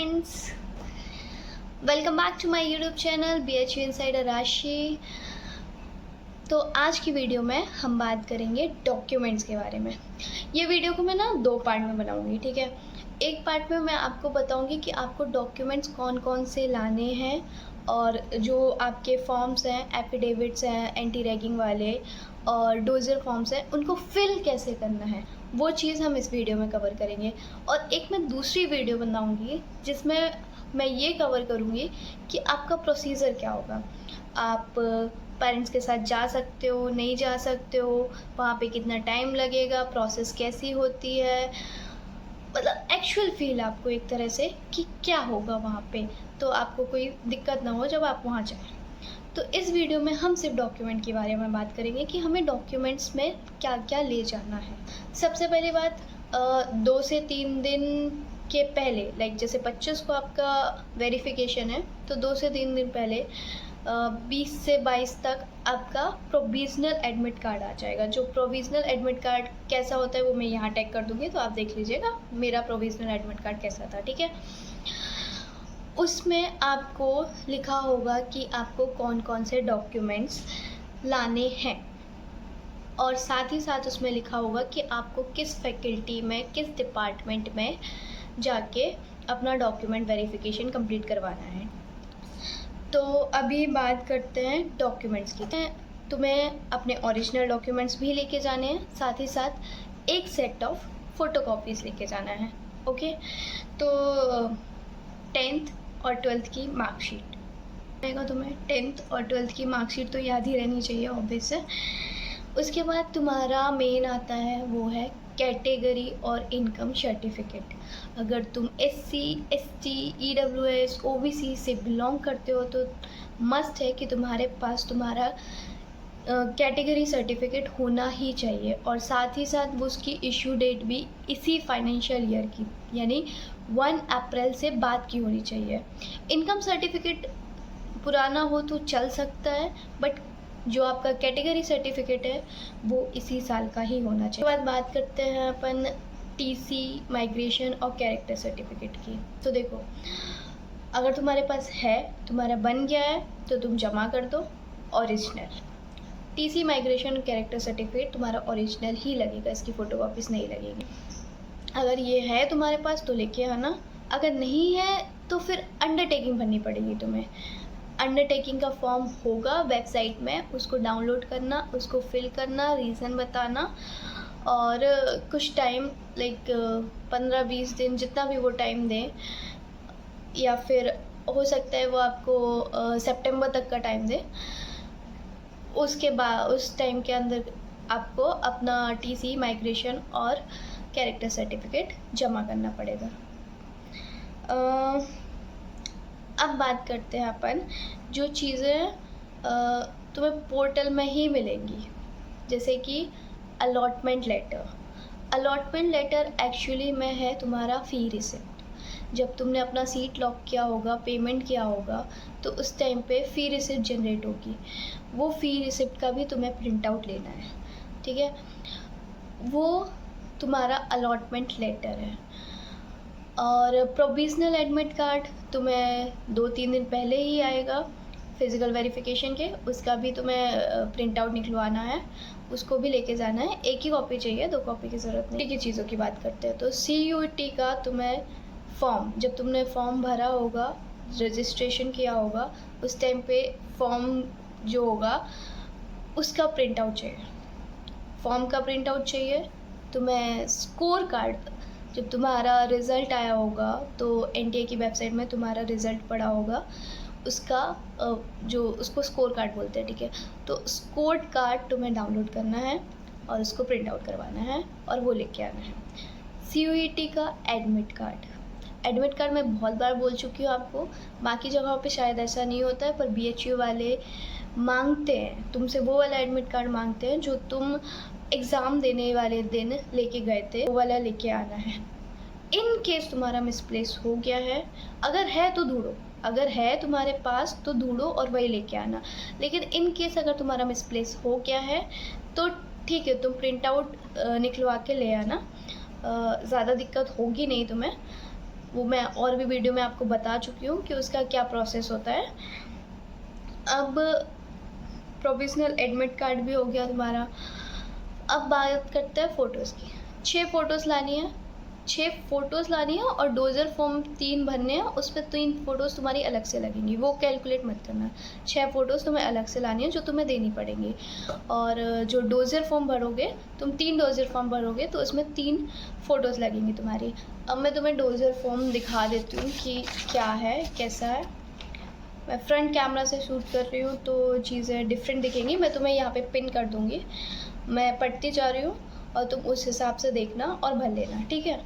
Friends, welcome back to my YouTube channel BHU insider Rashi. तो आज की वीडियो में हम बात करेंगे डॉक्यूमेंट्स के बारे में। ये वीडियो को मैं ना 2 पार्ट में बनाऊंगी, ठीक है। एक पार्ट में मैं आपको बताऊंगी कि आपको डॉक्यूमेंट्स कौन कौन से लाने हैं और जो आपके फॉर्म्स हैं, एफिडेविट्स हैं, एंटी रैगिंग वाले और डोजर फॉर्म्स हैं, उनको फिल कैसे करना है, वो चीज़ हम इस वीडियो में कवर करेंगे। और एक मैं दूसरी वीडियो बनाऊंगी जिसमें मैं ये कवर करूँगी कि आपका प्रोसीजर क्या होगा। आप पेरेंट्स के साथ जा सकते हो, नहीं जा सकते हो, वहाँ पे कितना टाइम लगेगा, प्रोसेस कैसी होती है, मतलब एक्चुअल फील आपको एक तरह से कि क्या होगा वहाँ पे, तो आपको कोई दिक्कत ना हो जब आप वहाँ जाएं। तो इस वीडियो में हम सिर्फ डॉक्यूमेंट के बारे में बात करेंगे कि हमें डॉक्यूमेंट्स में क्या क्या ले जाना है। सबसे पहली बात, 2 से 3 दिन के पहले, लाइक जैसे 25 को आपका वेरिफिकेशन है तो 2 से 3 दिन पहले 20 से 22 तक आपका प्रोविजनल एडमिट कार्ड आ जाएगा। जो प्रोविजनल एडमिट कार्ड कैसा होता है वो मैं यहाँ टैग कर दूँगी, तो आप देख लीजिएगा मेरा प्रोविजनल एडमिट कार्ड कैसा था, ठीक है। उसमें आपको लिखा होगा कि आपको कौन कौन से डॉक्यूमेंट्स लाने हैं और साथ ही साथ उसमें लिखा होगा कि आपको किस फैकल्टी में, किस डिपार्टमेंट में जाके अपना डॉक्यूमेंट वेरिफिकेशन कंप्लीट करवाना है। तो अभी बात करते हैं डॉक्यूमेंट्स की। तुम्हें अपने ओरिजिनल डॉक्यूमेंट्स भी लेके जाने हैं, साथ ही साथ एक सेट ऑफ फ़ोटोकॉपीज़ लेके जाना है, ओके। तो 10th और 12th की मार्कशीट रहेगा। तुम्हें 10th और 12th की मार्कशीट तो याद ही रहनी चाहिए, ऑब्वियस है। उसके बाद तुम्हारा मेन आता है, वो है कैटेगरी और इनकम सर्टिफिकेट। अगर तुम SC, ST, EWS, OBC से बिलोंग करते हो तो मस्ट है कि तुम्हारे पास तुम्हारा कैटेगरी सर्टिफिकेट होना ही चाहिए, और साथ ही साथ वो उसकी इशू डेट भी इसी फाइनेंशियल ईयर की, यानी 1 अप्रैल से बाद की होनी चाहिए। इनकम सर्टिफिकेट पुराना हो तो चल सकता है, बट जो आपका कैटेगरी सर्टिफिकेट है वो इसी साल का ही होना चाहिए। उसके बाद बात करते हैं अपन TC, माइग्रेशन और कैरेक्टर सर्टिफिकेट की। तो देखो, अगर तुम्हारे पास है, तुम्हारा बन गया है, तो तुम जमा कर दो original. TC, migration, character certificate तुम्हारा ओरिजिनल ही लगेगा, इसकी फ़ोटोकॉपीज़ नहीं लगेगी। अगर ये है तुम्हारे पास तो लेके आना, अगर नहीं है तो फिर अंडरटेकिंग भरनी पड़ेगी तुम्हें। अंडरटेकिंग का फॉर्म होगा वेबसाइट में, उसको डाउनलोड करना, उसको फिल करना, रीज़न बताना, और कुछ टाइम, लाइक 15-20 दिन, जितना भी वो टाइम दें, या फिर हो सकता है वो आपको सितंबर तक का टाइम दें। उसके बाद उस टाइम के अंदर आपको अपना TC, माइग्रेशन और कैरेक्टर सर्टिफिकेट जमा करना पड़ेगा। अब बात करते हैं अपन जो चीज़ें तुम्हें पोर्टल में ही मिलेंगी, जैसे कि allotment letter. Allotment letter actually में है तुम्हारा फ़ी रिसिप्ट। जब तुमने अपना सीट लॉक किया होगा, पेमेंट किया होगा, तो उस टाइम पे फ़ी रिसिप्ट जनरेट होगी। वो फ़ी रिसिप्ट का भी तुम्हें प्रिंट आउट लेना है, ठीक है। वो तुम्हारा अलॉटमेंट लेटर है। और प्रोविजनल एडमिट कार्ड तुम्हें 2-3 दिन पहले ही आएगा फिज़िकल वेरिफिकेशन के, उसका भी तुम्हें प्रिंट आउट निकलवाना है, उसको भी लेके जाना है। एक ही कॉपी चाहिए, 2 कॉपी की ज़रूरत नहीं। की चीज़ों की बात करते हैं तो CUET का तुम्हें फॉर्म, जब तुमने फॉर्म भरा होगा, रजिस्ट्रेशन किया होगा, उस टाइम पे फॉर्म जो होगा उसका प्रिंट आउट चाहिए। फॉर्म का प्रिंट आउट चाहिए तुम्हें। स्कोर कार्ड, जब तुम्हारा रिज़ल्ट आया होगा तो NTA की वेबसाइट में तुम्हारा रिज़ल्ट पड़ा होगा, उसका जो उसको स्कोर कार्ड बोलते हैं, ठीक है। तो स्कोर कार्ड तुम्हें डाउनलोड करना है और उसको प्रिंट आउट करवाना है और वो लेके आना है। CUET का एडमिट कार्ड। एडमिट कार्ड मैं बहुत बार बोल चुकी हूँ आपको, बाकी जगहों पे शायद ऐसा नहीं होता है, पर BHU वाले मांगते हैं तुमसे, वो वाला एडमिट कार्ड मांगते हैं जो तुम एग्ज़ाम देने वाले दिन लेके गए थे, वो वाला लेके आना है। इन केस तुम्हारा मिसप्लेस हो गया है, अगर है तो ढूंढो, अगर है तुम्हारे पास तो ढूंढो और वही लेके आना। लेकिन इन केस अगर तुम्हारा मिसप्लेस हो गया है तो ठीक है, तुम प्रिंट आउट निकलवा के ले आना, ज़्यादा दिक्कत होगी नहीं तुम्हें। वो मैं और भी वीडियो में आपको बता चुकी हूँ कि उसका क्या प्रोसेस होता है। अब प्रोविजनल एडमिट कार्ड भी हो गया तुम्हारा। अब बात करते हैं फ़ोटोज़ की। 6 फ़ोटोज़ लानी है, 6 फ़ोटोज़ लानी है और डोज़र फॉर्म 3 भरने हैं। उस पर 3 फ़ोटोज़ तुम्हारी अलग से लगेंगी, वो कैलकुलेट मत करना। 6 फ़ोटोज़ तुम्हें अलग से लानी है जो तुम्हें देनी पड़ेंगी। और जो डोज़र फॉर्म भरोगे, तुम 3 डोज़र फॉर्म भरोगे तो उसमें 3 फ़ोटोज़ लगेंगी तुम्हारी। अब मैं तुम्हें डोज़र फॉर्म दिखा देती हूँ कि क्या है, कैसा है। मैं फ्रंट कैमरा से शूट कर रही हूँ तो चीज़ें डिफरेंट दिखेंगी। मैं तुम्हें यहाँ पे पिन कर दूँगी, मैं पढ़ती जा रही हूँ और तुम उस हिसाब से देखना और भर लेना, ठीक है।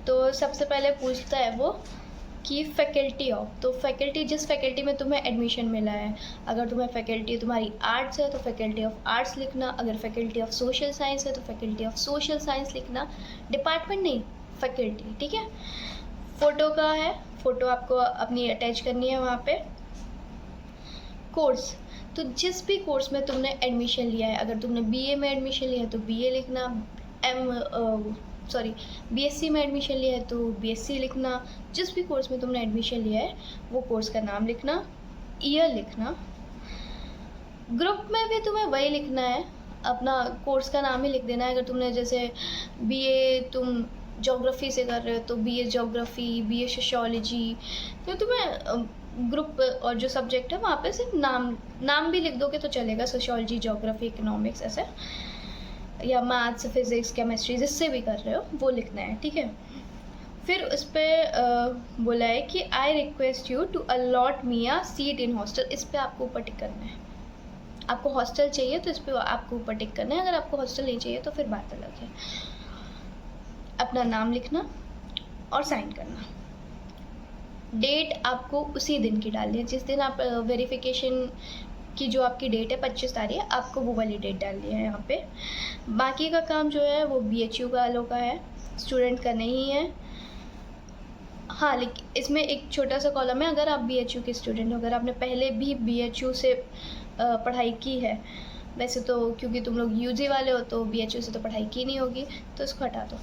तो सबसे पहले पूछता है वो कि फैकल्टी ऑफ, तो फैकल्टी, जिस फैकल्टी में तुम्हें एडमिशन मिला है। अगर तुम्हें फैकल्टी तुम्हारी आर्ट्स है तो फैकल्टी ऑफ आर्ट्स लिखना, अगर फैकल्टी ऑफ सोशल साइंस है तो फैकल्टी ऑफ सोशल साइंस लिखना, डिपार्टमेंट नहीं, फैकल्टी, ठीक है। फ़ोटो का है, फ़ोटो आपको अपनी अटैच करनी है वहाँ पे। कोर्स, तो जिस भी कोर्स में तुमने एडमिशन लिया है, अगर तुमने बीए में एडमिशन लिया है तो बीए लिखना, बीएससी में एडमिशन लिया है तो बीएससी लिखना। जिस भी कोर्स में तुमने एडमिशन लिया है वो कोर्स का नाम लिखना, ईयर लिखना। ग्रुप में भी तुम्हें वही लिखना है, अपना कोर्स का नाम ही लिख देना है। अगर तुमने जैसे बीए तुम ज्योग्राफी से कर रहे हो तो बीए ज्योग्राफी, बीए सोशियोलॉजी, तो तुम्हें ग्रुप और जो सब्जेक्ट है वहाँ पे सिर्फ नाम भी लिख दोगे तो चलेगा, सोशियोलॉजी, ज्योग्राफी, इकोनॉमिक्स ऐसे, या मैथ्स, फिज़िक्स, केमिस्ट्री, जिससे भी कर रहे हो वो लिखना है, ठीक है। फिर उस पर बोला है कि I request you to allot me a seat in hostel, इस पर आपको ऊपर टिक करना है। आपको हॉस्टल चाहिए तो इस पर आपको ऊपर टिक करना है, अगर आपको हॉस्टल नहीं चाहिए तो फिर बात अलग है। अपना नाम लिखना और साइन करना। डेट आपको उसी दिन की डालनी है जिस दिन आप वेरिफिकेशन की जो आपकी डेट है 25 तारीख, आपको वो वाली डेट डालनी है यहाँ पे। बाकी का काम जो है वो BHU वालों का है, स्टूडेंट का नहीं है। हाँ, लेकिन इसमें एक छोटा सा कॉलम है, अगर आप BHU के स्टूडेंट हो, अगर आपने पहले भी BHU से पढ़ाई की है, वैसे तो क्योंकि तुम लोग UG वाले हो तो BHU से तो पढ़ाई की नहीं होगी, तो इसको हटा दो।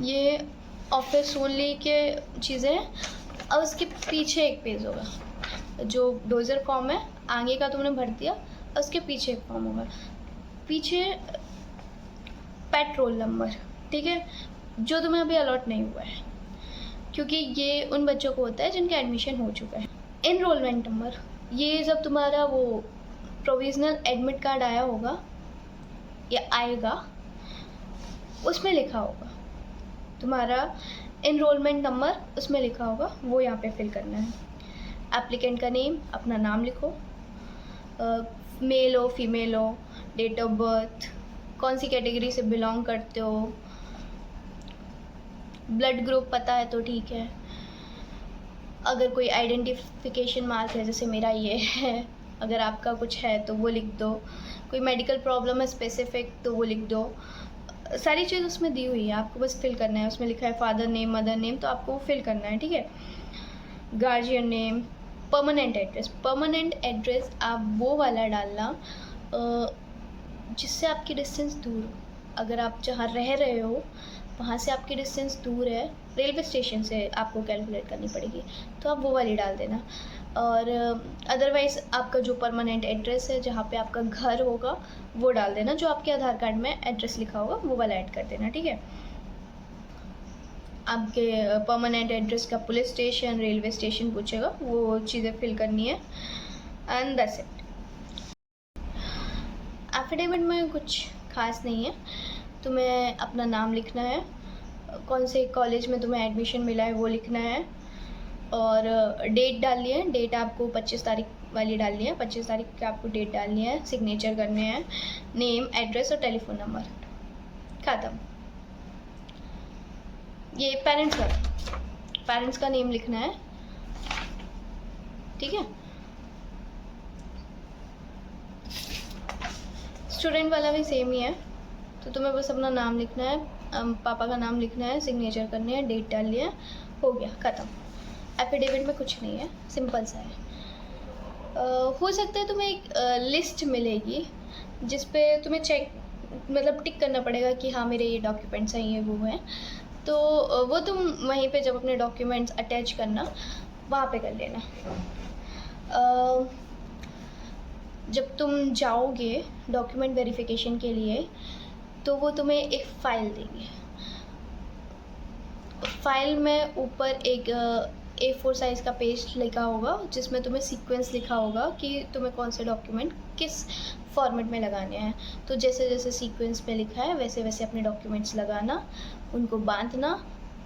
ये ऑफिस ओनली के चीज़ें हैं। अब उसके पीछे एक पेज होगा, जो डोज़र फॉर्म है आगे का तुमने भर दिया, उसके पीछे एक फॉर्म होगा, पीछे पेट्रोल नंबर, ठीक है, जो तुम्हें अभी अलॉट नहीं हुआ है, क्योंकि ये उन बच्चों को होता है जिनका एडमिशन हो चुका है। एनरोलमेंट नंबर, ये जब तुम्हारा वो प्रोविज़नल एडमिट कार्ड आया होगा या आएगा, उसमें लिखा होगा तुम्हारा एनरोलमेंट नंबर, उसमें लिखा होगा, वो यहाँ पे फिल करना है। एप्लीकेंट का नेम, अपना नाम लिखो, मेल हो फीमेल हो, डेट ऑफ बर्थ, कौन सी कैटेगरी से बिलोंग करते हो, ब्लड ग्रुप पता है तो ठीक है। अगर कोई आइडेंटिफिकेशन मार्क है, जैसे मेरा ये है, अगर आपका कुछ है तो वो लिख दो। कोई मेडिकल प्रॉब्लम है स्पेसिफिक तो वो लिख दो। सारी चीज़ उसमें दी हुई है, आपको बस फिल करना है। उसमें लिखा है फादर नेम, मदर नेम, तो आपको फिल करना है, ठीक है। Guardian name, permanent address, permanent address आप वो वाला डालना जिससे आपकी डिस्टेंस दूर हो। अगर आप जहाँ रह रहे हो वहाँ से आपकी डिस्टेंस दूर है, रेलवे स्टेशन से आपको कैलकुलेट करनी पड़ेगी, तो आप वो वाली डाल देना। और अदरवाइज़ आपका जो परमानेंट एड्रेस है, जहाँ पे आपका घर होगा, वो डाल देना। जो आपके आधार कार्ड में एड्रेस लिखा होगा वो वाला ऐड कर देना, ठीक है। आपके परमानेंट एड्रेस का पुलिस स्टेशन, रेलवे स्टेशन पूछेगा, वो चीज़ें फिल करनी है, एंड दैट्स इट। एफिडेविट में कुछ खास नहीं है, तुम्हें अपना नाम लिखना है, कौन से कॉलेज में तुम्हें एडमिशन मिला है वो लिखना है, और डेट डालनी है। डेट आपको 25 तारीख वाली डालनी है, 25 तारीख की आपको डेट डालनी है, सिग्नेचर करने हैं, नेम, एड्रेस और टेलीफोन नंबर, ख़त्म। ये पेरेंट्स का नेम लिखना है, ठीक है। स्टूडेंट वाला भी सेम ही है, तो तुम्हें बस अपना नाम लिखना है, पापा का नाम लिखना है, सिग्नेचर करनी है, डेट डालनी है, हो गया, ख़त्म। एफिडेविट में कुछ नहीं है, सिंपल सा है। हो सकता है तुम्हें एक लिस्ट मिलेगी जिस पे तुम्हें चेक मतलब टिक करना पड़ेगा कि हाँ मेरे ये डॉक्यूमेंट्स हैं, ये वो हैं, तो वो तुम वहीं पे जब अपने डॉक्यूमेंट्स अटैच करना वहाँ पे कर लेना। अ, जब तुम जाओगे डॉक्यूमेंट वेरिफिकेशन के लिए तो वो तुम्हें एक फ़ाइल देंगे। फ़ाइल में ऊपर एक A4 साइज़ का पेज लिखा होगा जिसमें तुम्हें सीक्वेंस लिखा होगा कि तुम्हें कौन से डॉक्यूमेंट किस फॉर्मेट में लगाने हैं। तो जैसे जैसे सीक्वेंस में लिखा है वैसे वैसे अपने डॉक्यूमेंट्स लगाना, उनको बांधना।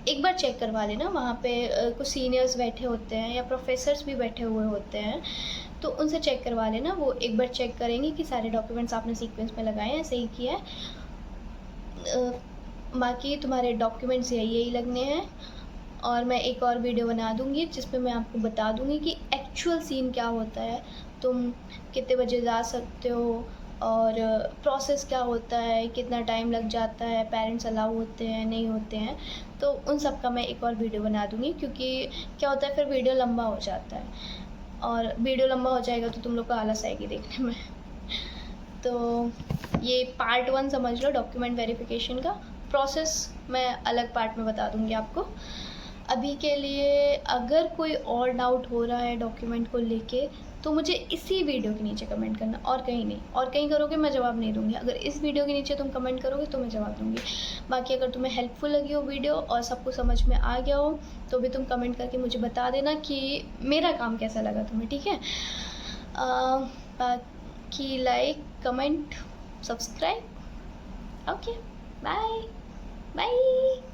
एक बार चेक करवा लेना, वहाँ पे कुछ सीनियर्स बैठे होते हैं या प्रोफेसर्स भी बैठे हुए होते हैं, तो उनसे चेक करवा लेना। वो एक बार चेक करेंगे कि सारे डॉक्यूमेंट्स आपने सीक्वेंस में लगाए हैं, सही किया है। बाकी तुम्हारे डॉक्यूमेंट्स यही लगने हैं। और मैं एक और वीडियो बना दूँगी जिसमें मैं आपको बता दूँगी कि एक्चुअल सीन क्या होता है, तुम कितने बजे जा सकते हो और प्रोसेस क्या होता है, कितना टाइम लग जाता है, पेरेंट्स अलाउ होते हैं नहीं होते हैं। तो उन सब का मैं एक और वीडियो बना दूँगी, क्योंकि क्या होता है फिर वीडियो लंबा हो जाता है और वीडियो लंबा हो जाएगा तो तुम लोग को आलस आएगी देखने में। तो ये पार्ट 1 समझ लो डॉक्यूमेंट वेरिफिकेशन का। प्रोसेस मैं अलग पार्ट में बता दूँगी आपको। अभी के लिए अगर कोई और डाउट हो रहा है डॉक्यूमेंट को लेके तो मुझे इसी वीडियो के नीचे कमेंट करना, और कहीं नहीं। और कहीं करोगे मैं जवाब नहीं दूँगी, अगर इस वीडियो के नीचे तुम कमेंट करोगे तो मैं जवाब दूँगी। बाकी अगर तुम्हें हेल्पफुल लगी हो वीडियो और सब कुछ समझ में आ गया हो तो भी तुम कमेंट करके मुझे बता देना कि मेरा काम कैसा लगा तुम्हें, ठीक है। बाकी like, comment, subscribe. Okay, bye bye.